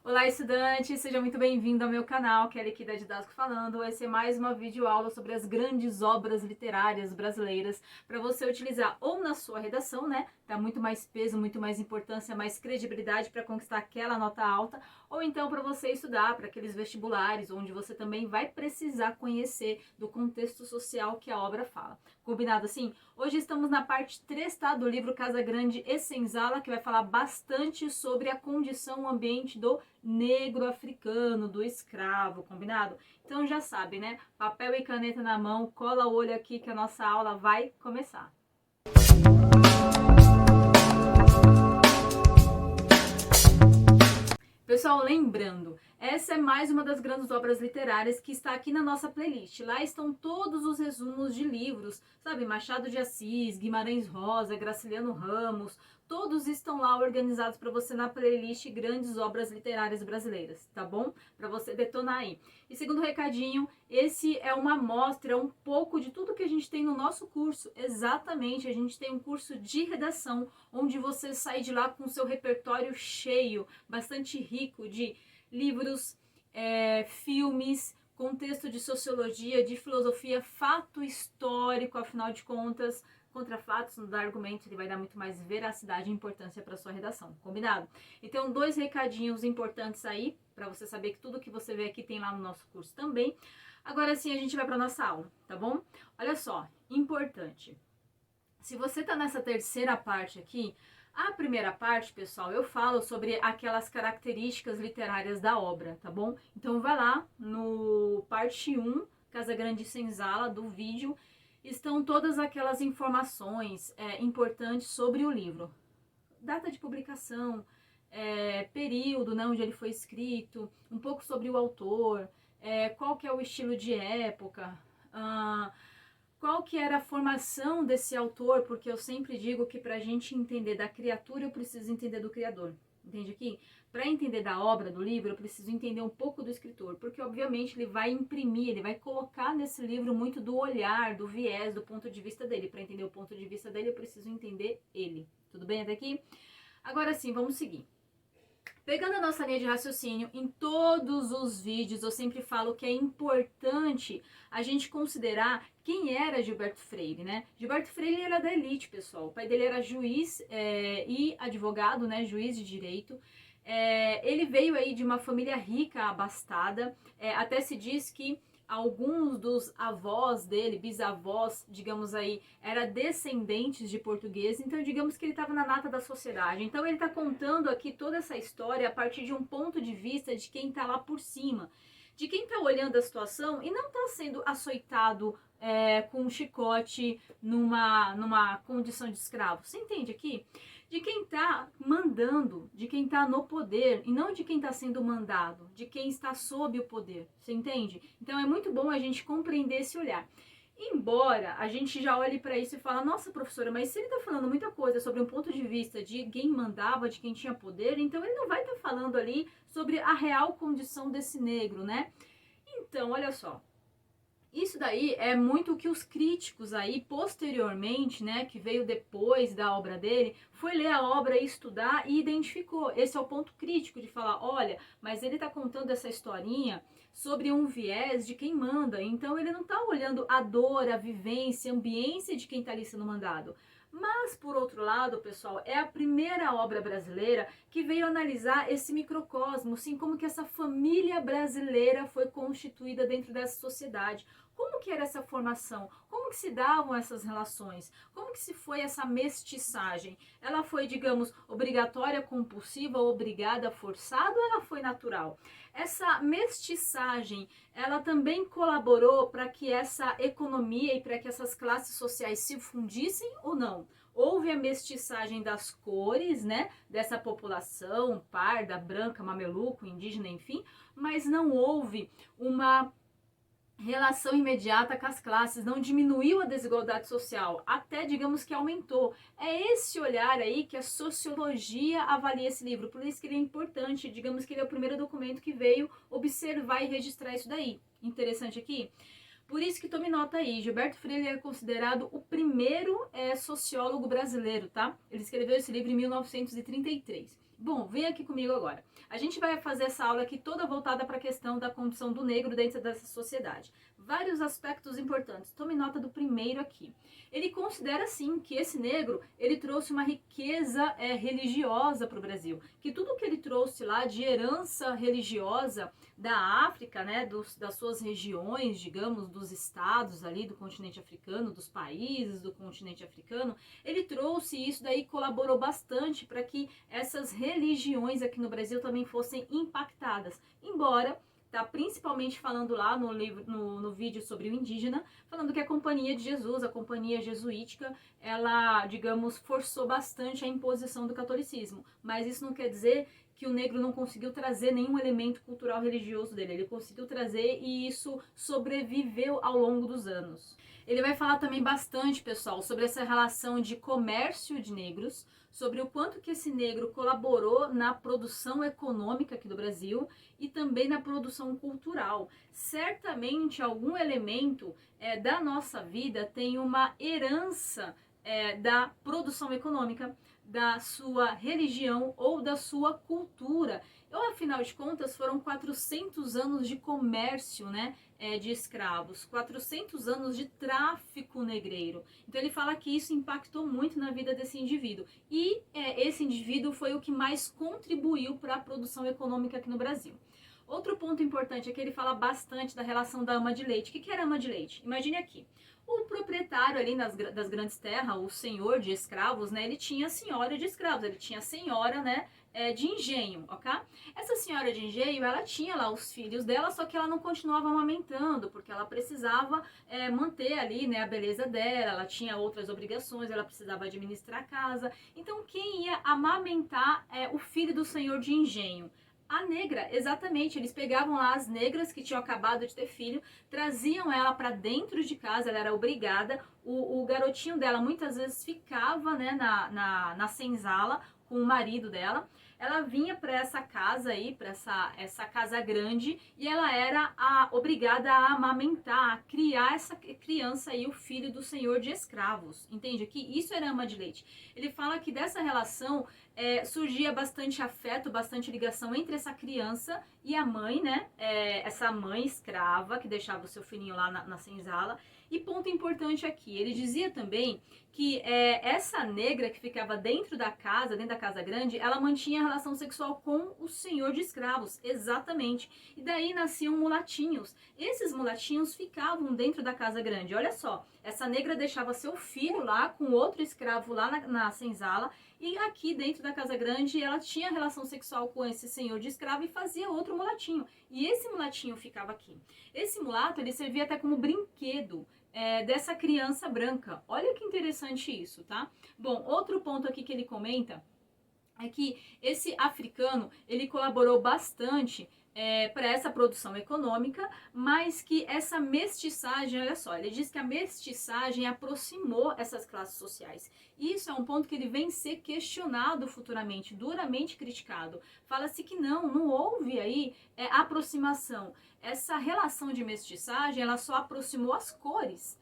Olá, estudante! Seja muito bem-vindo ao meu canal, Kelly aqui da Didasco falando. Essa é mais uma videoaula sobre as grandes obras literárias brasileiras para você utilizar ou na sua redação, né? Dá muito mais peso, muito mais importância, mais credibilidade para conquistar aquela nota alta, ou então para você estudar para aqueles vestibulares, onde você também vai precisar conhecer do contexto social que a obra fala. Combinado assim? Hoje estamos na parte 3, tá? Do livro Casa Grande e Senzala, que vai falar bastante sobre a condição, o ambiente do negro africano, do escravo, combinado? Então já sabe, né? Papel e caneta na mão, cola o olho aqui que a nossa aula vai começar. Pessoal, lembrando, essa é mais uma das grandes obras literárias que está aqui na nossa playlist. Lá estão todos os resumos de livros, sabe? Machado de Assis, Guimarães Rosa, Graciliano Ramos, todos estão lá organizados para você na playlist Grandes Obras Literárias Brasileiras, tá bom? Para você detonar aí. E segundo recadinho, esse é uma amostra, um pouco de tudo que a gente tem no nosso curso. Exatamente, a gente tem um curso de redação, onde você sai de lá com seu repertório cheio, bastante rico de livros, filmes, contexto de sociologia, de filosofia, fato histórico, afinal de contas, contra fatos, não dá argumento, ele vai dar muito mais veracidade e importância para sua redação, combinado? Então, 2 recadinhos importantes aí, para você saber que tudo que você vê aqui tem lá no nosso curso também. Agora sim, a gente vai para nossa aula, tá bom? Olha só, importante. Se você tá nessa terceira parte aqui, a primeira parte, pessoal, eu falo sobre aquelas características literárias da obra, tá bom? Então vai lá no parte 1, Casa Grande e Senzala, do vídeo, estão todas aquelas informações importantes sobre o livro. Data de publicação, período, né, onde ele foi escrito, um pouco sobre o autor, qual que é o estilo de época, qual que era a formação desse autor, porque eu sempre digo que para a gente entender da criatura, eu preciso entender do criador. Entende aqui? Para entender da obra, do livro, eu preciso entender um pouco do escritor, porque obviamente ele vai imprimir, ele vai colocar nesse livro muito do olhar, do viés, do ponto de vista dele. Para entender o ponto de vista dele, eu preciso entender ele. Tudo bem até aqui? Agora sim, vamos seguir. Pegando a nossa linha de raciocínio, em todos os vídeos eu sempre falo que é importante a gente considerar quem era Gilberto Freire, né? Gilberto Freire era da elite, pessoal. O pai dele era juiz e advogado, né? Juiz de direito. Ele veio aí de uma família rica, abastada. Até se diz que alguns dos avós dele, bisavós, digamos aí, eram descendentes de português, então digamos que ele estava na nata da sociedade. Então ele está contando aqui toda essa história a partir de um ponto de vista de quem está lá por cima, de quem está olhando a situação e não está sendo açoitado com um chicote numa condição de escravo. Você entende aqui? De quem está mandando, de quem está no poder, e não de quem está sendo mandado, de quem está sob o poder. Você entende? Então é muito bom a gente compreender esse olhar. Embora a gente já olhe para isso e fala, nossa professora, mas se ele está falando muita coisa sobre um ponto de vista de quem mandava, de quem tinha poder, então ele não vai estar falando ali sobre a real condição desse negro, né? Então, olha só, isso daí é muito o que os críticos aí, posteriormente, né, que veio depois da obra dele, foi ler a obra e estudar e identificou. Esse é o ponto crítico de falar, olha, mas ele está contando essa historinha sobre um viés de quem manda. Então ele não está olhando a dor, a vivência, a ambiência de quem está ali sendo mandado. Mas, por outro lado, pessoal, é a primeira obra brasileira que veio analisar esse microcosmo, assim, como que essa família brasileira foi constituída dentro dessa sociedade. Como que era essa formação? Como que se davam essas relações? Como que se foi essa mestiçagem? Ela foi, digamos, obrigatória, compulsiva, obrigada, forçada ou ela foi natural? Essa mestiçagem, ela também colaborou para que essa economia e para que essas classes sociais se fundissem ou não? Houve a mestiçagem das cores, né, dessa população, parda, branca, mameluco, indígena, enfim, mas não houve uma relação imediata com as classes, não diminuiu a desigualdade social, até digamos que aumentou. É esse olhar aí que a sociologia avalia esse livro, por isso que ele é importante, digamos que ele é o primeiro documento que veio observar e registrar isso daí. Interessante aqui? Por isso que tome nota aí, Gilberto Freire é considerado o primeiro sociólogo brasileiro, tá? Ele escreveu esse livro em 1933. Bom, vem aqui comigo agora. A gente vai fazer essa aula aqui toda voltada para a questão da condição do negro dentro dessa sociedade. Vários aspectos importantes. Tome nota do primeiro aqui. Ele considera, sim, que esse negro, ele trouxe uma riqueza religiosa para o Brasil. Que tudo que ele trouxe lá de herança religiosa da África, né, das suas regiões, digamos, dos estados ali do continente africano, dos países do continente africano, ele trouxe isso daí, colaborou bastante para que essas religiões aqui no Brasil também fossem impactadas. Embora tá principalmente falando lá no livro, no vídeo sobre o indígena, falando que a Companhia de Jesus, a Companhia Jesuítica, ela, digamos, forçou bastante a imposição do catolicismo. Mas isso não quer dizer que o negro não conseguiu trazer nenhum elemento cultural religioso dele. Ele conseguiu trazer e isso sobreviveu ao longo dos anos. Ele vai falar também bastante, pessoal, sobre essa relação de comércio de negros, sobre o quanto que esse negro colaborou na produção econômica aqui do Brasil e também na produção cultural. Certamente algum elemento da nossa vida tem uma herança da produção econômica, da sua religião ou da sua cultura. Ou, afinal de contas, foram 400 anos de comércio, né, de escravos, 400 anos de tráfico negreiro. Então ele fala que isso impactou muito na vida desse indivíduo. E esse indivíduo foi o que mais contribuiu para a produção econômica aqui no Brasil. Outro ponto importante é que ele fala bastante da relação da ama de leite. O que era ama de leite? Imagine aqui. O proprietário ali das grandes terras, o senhor de escravos, né, ele tinha a senhora de escravos, ele tinha a senhora, né, de engenho, ok? Essa senhora de engenho, ela tinha lá os filhos dela, só que ela não continuava amamentando, porque ela precisava manter ali, né, a beleza dela, ela tinha outras obrigações, ela precisava administrar a casa. Então, quem ia amamentar o filho do senhor de engenho? A negra, exatamente, eles pegavam lá as negras que tinham acabado de ter filho, traziam ela para dentro de casa, ela era obrigada, o garotinho dela muitas vezes ficava, né, na senzala com o marido dela. Ela vinha para essa casa aí, para essa casa grande, e ela era obrigada a amamentar, a criar essa criança aí, o filho do senhor de escravos, entende? Que isso era ama de leite. Ele fala que dessa relação surgia bastante afeto, bastante ligação entre essa criança e a mãe, né? Essa mãe escrava que deixava o seu filhinho lá na senzala. E ponto importante aqui, ele dizia também que essa negra que ficava dentro da casa grande, ela mantinha relação sexual com o senhor de escravos, exatamente. E daí nasciam mulatinhos. Esses mulatinhos ficavam dentro da casa grande. Olha só, essa negra deixava seu filho lá com outro escravo lá na senzala, e aqui dentro da casa grande ela tinha relação sexual com esse senhor de escravo e fazia outro mulatinho. E esse mulatinho ficava aqui. Esse mulato, ele servia até como brinquedo dessa criança branca. Olha que interessante isso, tá? Bom, outro ponto aqui que ele comenta é que esse africano, ele colaborou bastante para essa produção econômica, mas que essa mestiçagem, olha só, ele diz que a mestiçagem aproximou essas classes sociais. Isso é um ponto que ele vem ser questionado futuramente, duramente criticado. Fala-se que não houve aí aproximação. Essa relação de mestiçagem, ela só aproximou as cores.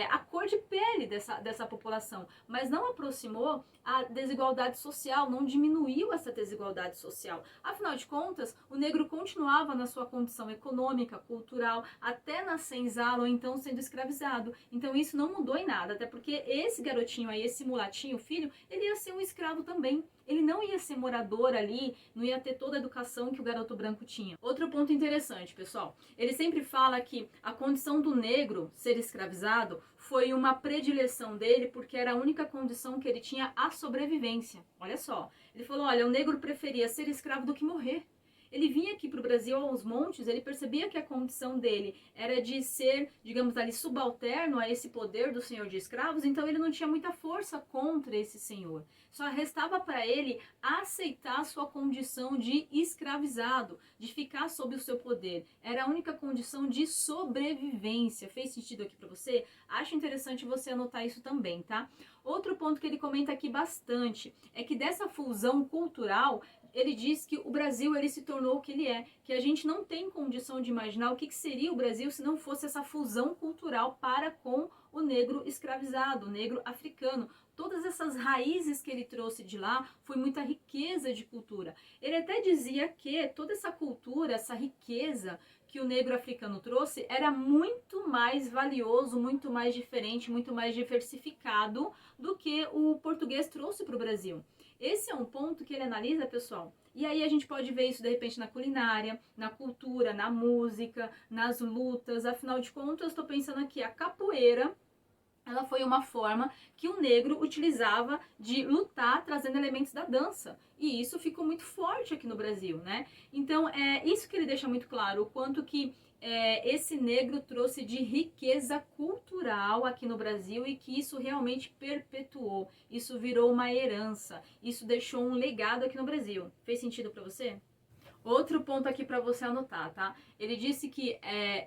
A cor de pele dessa população, mas não aproximou a desigualdade social, não diminuiu essa desigualdade social. Afinal de contas, o negro continuava na sua condição econômica, cultural, até na senzala ou então sendo escravizado. Então isso não mudou em nada, até porque esse garotinho aí, esse mulatinho, filho, ele ia ser um escravo também. Ele não ia ser morador ali, não ia ter toda a educação que o garoto branco tinha. Outro ponto interessante, pessoal, ele sempre fala que a condição do negro ser escravizado foi uma predileção dele porque era a única condição que ele tinha a sobrevivência. Olha só, ele falou, olha, o negro preferia ser escravo do que morrer. Ele vinha aqui para o Brasil aos montes, ele percebia que a condição dele era de ser, digamos ali, subalterno a esse poder do senhor de escravos, então ele não tinha muita força contra esse senhor. Só restava para ele aceitar a sua condição de escravizado, de ficar sob o seu poder. Era a única condição de sobrevivência. Fez sentido aqui para você? Acho interessante você anotar isso também, tá? Outro ponto que ele comenta aqui bastante é que dessa fusão cultural ele diz que o Brasil ele se tornou o que ele é, que a gente não tem condição de imaginar o que seria o Brasil se não fosse essa fusão cultural para com o negro escravizado, o negro africano. Todas essas raízes que ele trouxe de lá foi muita riqueza de cultura. Ele até dizia que toda essa cultura, essa riqueza que o negro africano trouxe era muito mais valioso, muito mais diferente, muito mais diversificado do que o português trouxe para o Brasil. Esse é um ponto que ele analisa, pessoal. E aí a gente pode ver isso de repente na culinária, na cultura, na música, nas lutas. Afinal de contas, estou pensando aqui, a capoeira, ela foi uma forma que o negro utilizava de lutar, trazendo elementos da dança. E isso ficou muito forte aqui no Brasil, né? Então, é isso que ele deixa muito claro, o quanto que esse negro trouxe de riqueza cultural aqui no Brasil e que isso realmente perpetuou. Isso virou uma herança. Isso deixou um legado aqui no Brasil. Fez sentido para você? Outro ponto aqui para você anotar, tá? Ele disse que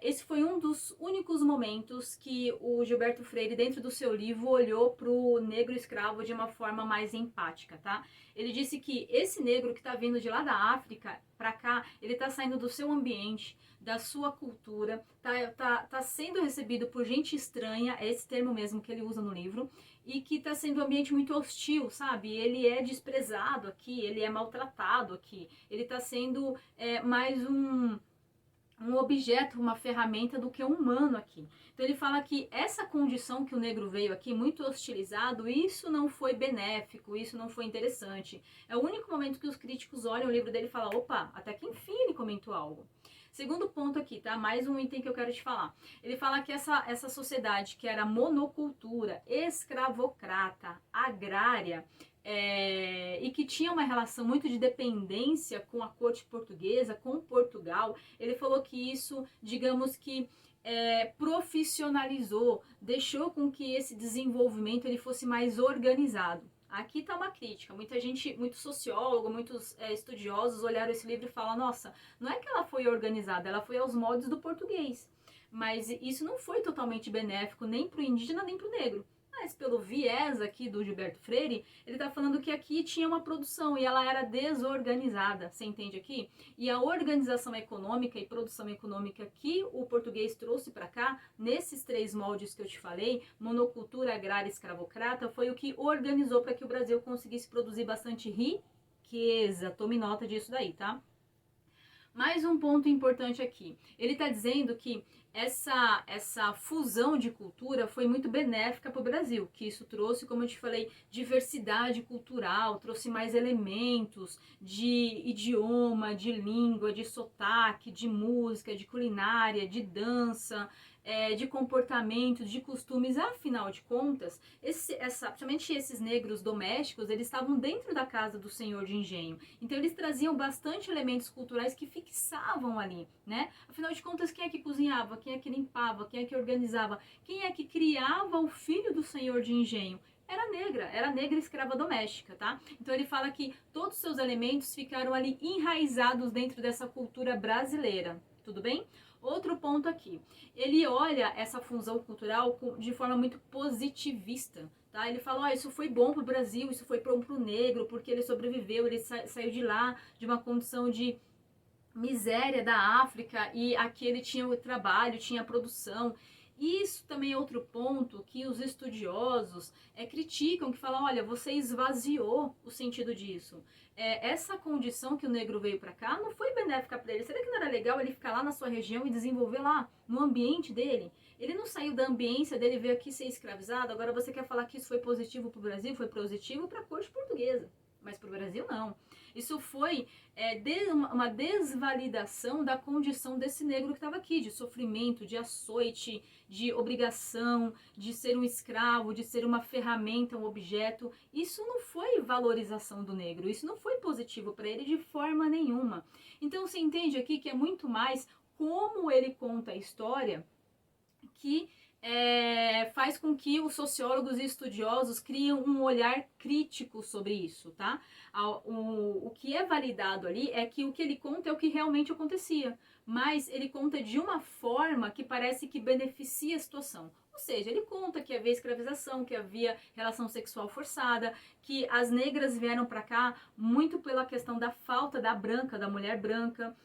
esse foi um dos únicos momentos que o Gilberto Freire, dentro do seu livro, olhou para o negro escravo de uma forma mais empática, tá? Ele disse que esse negro que está vindo de lá da África para cá, ele está saindo do seu ambiente, da sua cultura, tá sendo recebido por gente estranha, é esse termo mesmo que ele usa no livro, e que está sendo um ambiente muito hostil, sabe? Ele é desprezado aqui, ele é maltratado aqui, ele está sendo mais um objeto, uma ferramenta do que um humano aqui. Então ele fala que essa condição que o negro veio aqui, muito hostilizado, isso não foi benéfico, isso não foi interessante. É o único momento que os críticos olham o livro dele e falam, opa, até que enfim ele comentou algo. Segundo ponto aqui, tá? Mais um item que eu quero te falar. Ele fala que essa sociedade que era monocultura, escravocrata, agrária, e que tinha uma relação muito de dependência com a corte portuguesa, com Portugal, ele falou que isso, digamos que, profissionalizou, deixou com que esse desenvolvimento ele fosse mais organizado. Aqui está uma crítica, muita gente, muito sociólogo, muitos estudiosos olharam esse livro e falam, nossa, não é que ela foi organizada, ela foi aos moldes do português, mas isso não foi totalmente benéfico nem para o indígena nem para o negro. Mas pelo viés aqui do Gilberto Freire, ele está falando que aqui tinha uma produção e ela era desorganizada, você entende aqui? E a organização econômica e produção econômica que o português trouxe para cá, nesses três moldes que eu te falei, monocultura, agrária e escravocrata, foi o que organizou para que o Brasil conseguisse produzir bastante riqueza. Tome nota disso daí, tá? Mais um ponto importante aqui. Ele está dizendo que essa fusão de cultura foi muito benéfica para o Brasil, que isso trouxe, como eu te falei, diversidade cultural, trouxe mais elementos de idioma, de língua, de sotaque, de música, de culinária, de dança, de comportamento, de costumes. Afinal de contas, principalmente esses negros domésticos, eles estavam dentro da casa do senhor de engenho. Então eles traziam bastante elementos culturais que fixavam ali, né? Afinal de contas, quem é que cozinhava? Quem é que limpava? Quem é que organizava? Quem é que criava o filho do senhor de engenho? Era negra escrava doméstica, tá? Então ele fala que todos os seus elementos ficaram ali enraizados dentro dessa cultura brasileira, tudo bem? Outro ponto aqui, ele olha essa fusão cultural de forma muito positivista, tá? Ele fala, isso foi bom pro Brasil, isso foi bom pro negro, porque ele sobreviveu, ele saiu de lá, de uma condição de miséria da África, e aqui ele tinha o trabalho, tinha a produção. Isso também é outro ponto que os estudiosos criticam, que falam, olha, você esvaziou o sentido disso. Essa condição que o negro veio para cá não foi benéfica para ele. Será que não era legal ele ficar lá na sua região e desenvolver lá, no ambiente dele? Ele não saiu da ambiência dele, veio aqui ser escravizado, agora você quer falar que isso foi positivo para o Brasil? Foi positivo para a corte portuguesa, mas para o Brasil não. Isso foi uma desvalidação da condição desse negro que estava aqui, de sofrimento, de açoite, de obrigação, de ser um escravo, de ser uma ferramenta, um objeto. Isso não foi valorização do negro, isso não foi positivo para ele de forma nenhuma. Então você entende aqui que é muito mais como ele conta a história que faz com que os sociólogos e estudiosos criem um olhar crítico sobre isso, tá? O que é validado ali é que o que ele conta é o que realmente acontecia, mas ele conta de uma forma que parece que beneficia a situação. Ou seja, ele conta que havia escravização, que havia relação sexual forçada, que as negras vieram para cá muito pela questão da falta da mulher branca,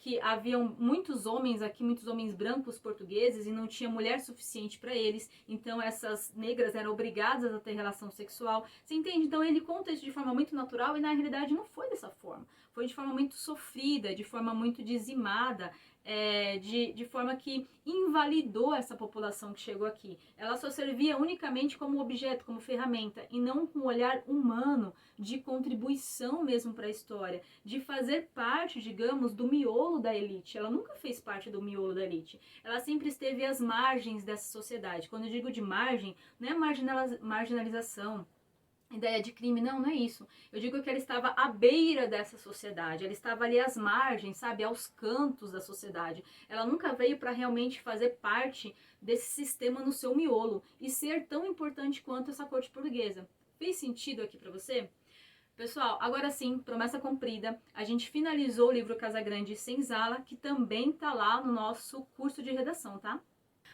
que haviam muitos homens aqui, muitos homens brancos portugueses e não tinha mulher suficiente para eles, então essas negras eram obrigadas a ter relação sexual, você entende? Então ele conta isso de forma muito natural e na realidade não foi dessa forma, foi de forma muito sofrida, de forma muito dizimada, de forma que invalidou essa população que chegou aqui. Ela só servia unicamente como objeto, como ferramenta, e não com um olhar humano de contribuição mesmo para a história, de fazer parte, digamos, do miolo da elite. Ela nunca fez parte do miolo da elite. Ela sempre esteve às margens dessa sociedade. Quando eu digo de margem, não é marginalização, ideia de crime, não é isso. Eu digo que ela estava à beira dessa sociedade, ela estava ali às margens, sabe, aos cantos da sociedade. Ela nunca veio para realmente fazer parte desse sistema no seu miolo e ser tão importante quanto essa corte portuguesa. Fez sentido aqui para você? Pessoal, agora sim, promessa cumprida, a gente finalizou o livro Casagrande Senzala, que também tá lá no nosso curso de redação, tá?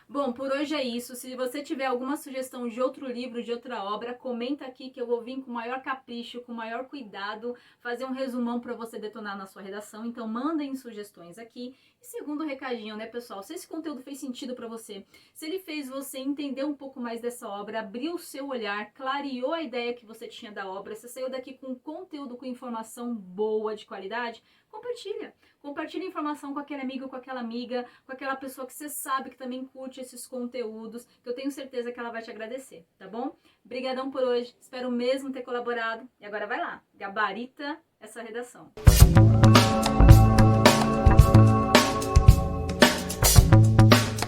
Bom, por hoje é isso. Se você tiver alguma sugestão de outro livro, de outra obra, comenta aqui que eu vou vir com o maior capricho, com o maior cuidado, fazer um resumão para você detonar na sua redação. Então, mandem sugestões aqui. E segundo recadinho, né, pessoal? Se esse conteúdo fez sentido para você, se ele fez você entender um pouco mais dessa obra, abriu o seu olhar, clareou a ideia que você tinha da obra, você saiu daqui com conteúdo, com informação boa, de qualidade, compartilha. Compartilha informação com aquele amigo, com aquela amiga, com aquela pessoa que você sabe que também curte esses conteúdos, que eu tenho certeza que ela vai te agradecer, tá bom? Brigadão por hoje, espero mesmo ter colaborado. E agora vai lá, gabarita essa redação.